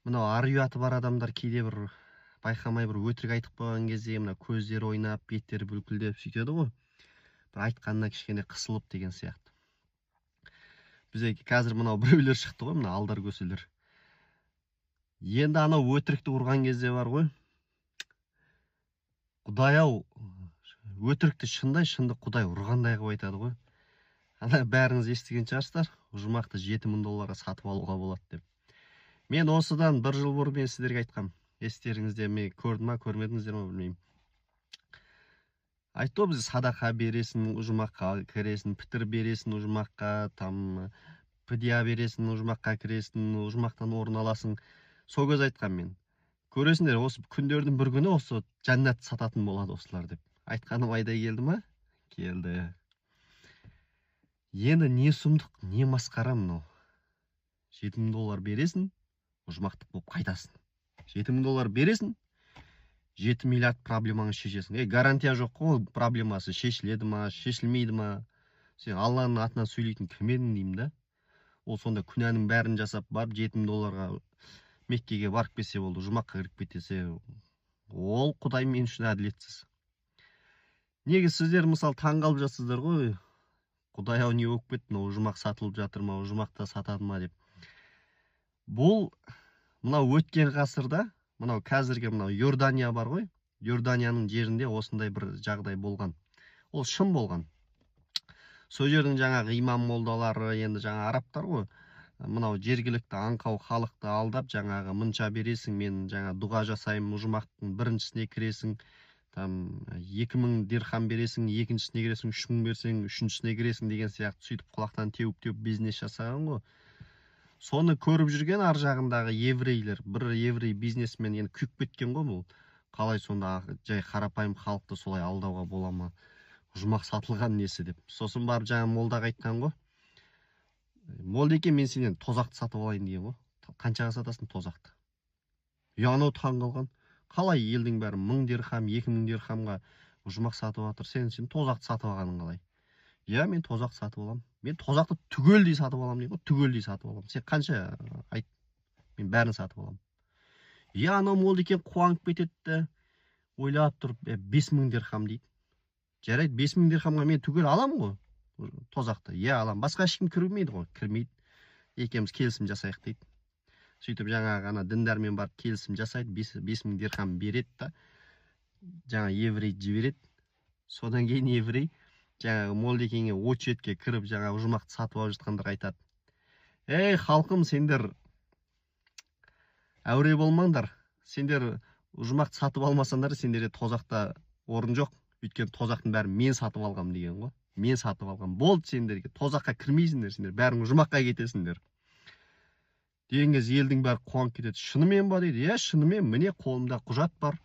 мынау ар ұяты бар адамдар кейде бір байқамай бір өтірік айтып қойған кезде мына көздері ойнап, беттері бүлкілдеп сөйтеді ғой. Бір айтқанына кішкене қысылып деген сияқты. Бізде қазір мынау біреулер шықты ғой, мына алдар көселер. Енді анау өтірікті ұрған кезде бар ғой. Құдай-ау, өтірікті шындай, шынды Құдай ұрғандай қылып айтады ғой. Ана бәріңіз естіген шығарсыздар, ұжмақты $7.000-ға сатып алуға болады деп. Мен осыдан 1 жыл бұрын мен сіздерге айтқам. Естеріңізде, мен көрдім ма, көрмедіңіздер ме білмеймін. Айтты біз садақа бересің, ұжмаққа кіресің, пітір бересің ұжмаққа, там пыдия бересің ұжмаққа кіресің, ұжмақтан орын аласың. Сол кез айтқам мен. Көресіңдер, осы күндердің бір күні осы жәннат сататын болады осылар деп. Айтқаным айдай келді ма? Келді. Енді не сұмдық, не масқара мынау. $7.000 бересің, ұжмақтық болып қайтасың. $7.000 бересің, 7 миллиард проблемаңы шешесің. Гарантия жоқ қой, проблемасы шешіледі ма, шешілмейді ма? Сен Алланың атынан сөйлейтін кім едің деймін да. Ол сонда күнәнің бәрін жасап барып $7.000-ға Меккеге барып келсе болды, ұжмаққа кіріп кетесе, ол Құдай мен үшін әділетсіз. Неге сіздер мысалы таңғалып жатсыздар ғой? Құдай-ау не болып кетті, мынау ұжмақ сатылып жатыр ма, ұжмақта сатады ма деп. Бұл мынау өткен ғасырда, мынау қазіргі мынау Иордания бар ғой, Иорданияның жерінде осындай бір жағдай болған. Ол шын болған. Сол жердің жаңағы имам молдалары, енді жаңа арабтар ғой, мынау жергілікті аңқау халықты алдап, жаңағы мынша бересің, мен жаңа дұға жасаймын, ұжмақтың біріншісіне кіресің, там 2000 дирхам бересің, екіншісіне кіресің, 3000 берсең, үшіншісіне кіресің деген сияқты сөйтіп құлақтан теуіп бизнес жасаған ғой. Соны көріп жүрген ар жағындағы еврейлер, бір еврей бизнесмен енді күйіп кеткен ғой бұл. Қалай сонда жай қарапайым халықты солай алдауға бола ма? Ұжмақ сатылған несі деп. Сосын барып жаңа молдаға айтқан ғой. Молдеке, мен сенен тозақты сатып алайын деген ғой. Қаншаға сатасың тозақты? Анау таңғалған. Қалай елдің бәрі 1000 дирхам, 2000 дирхамға ұжмақ сатып жатыр, сен тозақты сатып алғаның қалай? Я, мен тозақты сатып аламын. Мен тозақты түгелдей сатып аламын дейді ғой, түгелдей сатып аламын. Сен қанша айт? Мен бәрін сатып аламын. Я, анау молдеке қуанып кетеді, ойлап тұрып, 5000 дирхам дейді. Жарайды, 5000 дирхамға мен түгел аламын ғой тозақты. Я, аламын. Басқа ешкім кірмейді ғой, кірмейді. Екеуміз келісім жасайық дейді. Сөйтіп жаңағы ана діндармен барып келісім жасайды, 5000 дирхам береді да, жаңа еврей жібереді. Содан кейін еврей жаңағы молдекеңе очередке кіріп, жаңағы ұжмақты сатып алып жатқандар айтады. Ей, халқым, сендер әуре болмаңдар. Сендер ұжмақты сатып алмасаңдар, сендерде тозақта орын жоқ. Өйткені тозақтың бәрін мен сатып алғам деген ғой. Мен сатып алғам. Болды, сендерге тозаққа кірмейсіңдер, сендер бәрің ұжмаққа кетесіңдер. Деген кез елдің бәрі қуанып кетеді. Шынымен ба дейді. Иә, шынымен, міне қолымда құжат бар.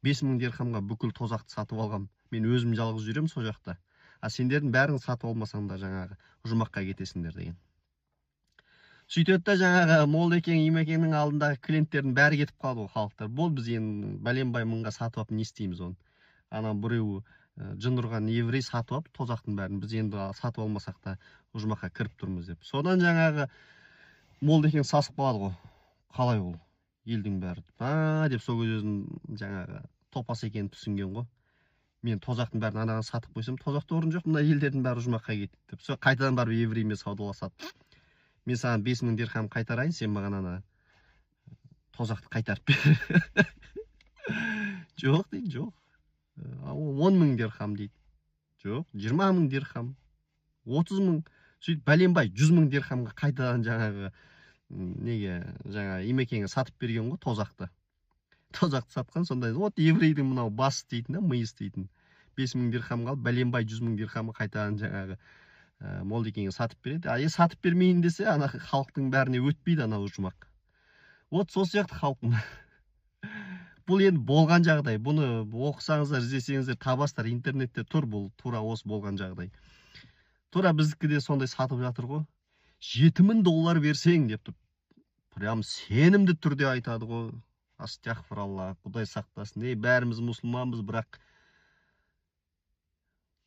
5000 дирхамға бүкіл тозақты сатып алғам. Мен өзім жалғыз жүремін сол жақта. А сендердің бәрін сатып алмасаңдар жаңағы ұжмаққа кетесіңдер деген. Сөйтеді да жаңағы молдекең, имекеңнің алдындағы клиенттердің бәрі кетіп қалды ғой, халықтар. Бұл біз енді бәленбай мыңға сатып алып не істейміз оны? Ана біреу жын ұрған еврей сатып алып тозақтың бәрін біз енді сатып алмасақ та ұжмаққа кіріп тұрмыз деп. Содан жаңағы молдекең сасып қалады ғой. Қалай ол? Елдің бәрі деп сол өзін жаңағы топас екенін түсінген ғой. Мен тозақтың бәрін анаған сатып қойсам, тозақта орын жоқ, мына елдердің бәрі ұжмаққа кетті деп. Сол қайтадан барып евреймен саудаласады. Мен саған 5000 дирхам қайтарайын, сен маған ана тозақты қайтарып бер. Жоқ дейді, жоқ. 10.000 дирхам дейді. Жоқ, 20.000 дирхам, 30.000, сөйтіп бәленбай 100.000 дирхамға қайтадан жаңағы неге жаңа имекеңе сатып берген ғой тозақты. Тозақты сатқан, сондай вот еврейдің мынау басы дейтін, миыс дейтін. 5000 дирхамға алып, бәленбай 100.000 дирхамға қайтадан жаңағы молдекеңе сатып береді. Сатып бермейін десе, ана халықтың бәріне өтпейді ана ұжмақ. Вот сол сияқты халқым. Бұл енді болған жағдай. Бұны оқысаңыздар, іздесеңіздер табасыздар, интернетте тұр, бұл тура осы болған жағдай. Тура біздікі де сондай сатып жатыр ғой. $7000 берсең деп тұр. Прям сенімді түрде айтады ғой. Астағфиралла, Құдай сақтасын. Бәріміз мұсылманбыз, бірақ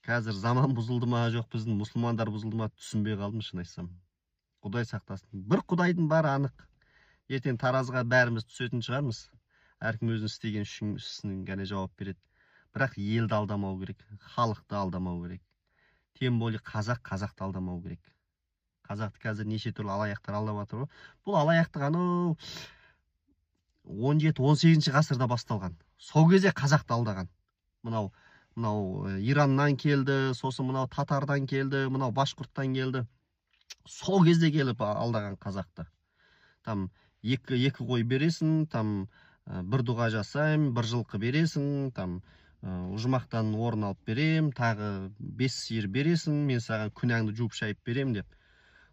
қазір заман бұзылды ма, жоқ біздің мұсылмандар бұзылды ма, түсінбей қалдым шын айтсам. Құдай сақтасын. Бір Құдайдың бары анық. ертең таразыға бәріміз түсетін шығармыз. Әркім өзінің істеген ісінің ғана жауап береді. Бірақ елді алдамау керек, халықты алдамау керек. Тем более қазақты алдамау керек. Қазақты қазір неше түрлі алаяқтар алдап жатыр ғой. Бұл алаяқтық анау 17-18 ғасырда басталған. Сол кезде қазақты алдаған. Мынау Ираннан келді, сосын мынау татардан келді, мынау башқұрттан келді. Сол кезде келіп алдаған қазақты. Там екі қой бересің, там бір дұға жасайым, бір жылқы бересің, там ұжмақтан орын алып берем, тағы 5 сиыр бересің, мен саған күнәңді жуып шайып берем деп.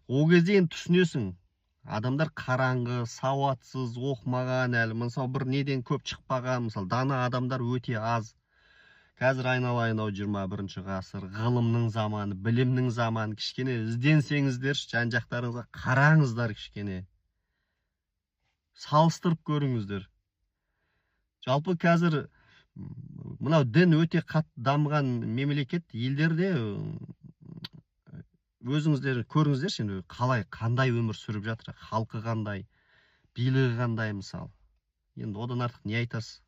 Ол кезде енді түсінесің. Адамдар қараңғы, сауатсыз, оқымаған әлі. Мысалы бір неден көп шықпаған, мысалы дана адамдар өте аз. Қазір айналайын 21 ғасыр, ғылымның заманы, білімнің заманы. Кішкене ізденсеңіздер, жан-жақтарыңызға қараңыздар кішкене. Салыстырып көріңіздер. Жалпы қазір мынау дін өте қатты дамыған мемлекет, елдерде өзіңіздер көріңіздерші, енді қандай өмір сүріп жатыр, халқы қандай, билігі қандай мысалы. Енді одан артық не айтасыз?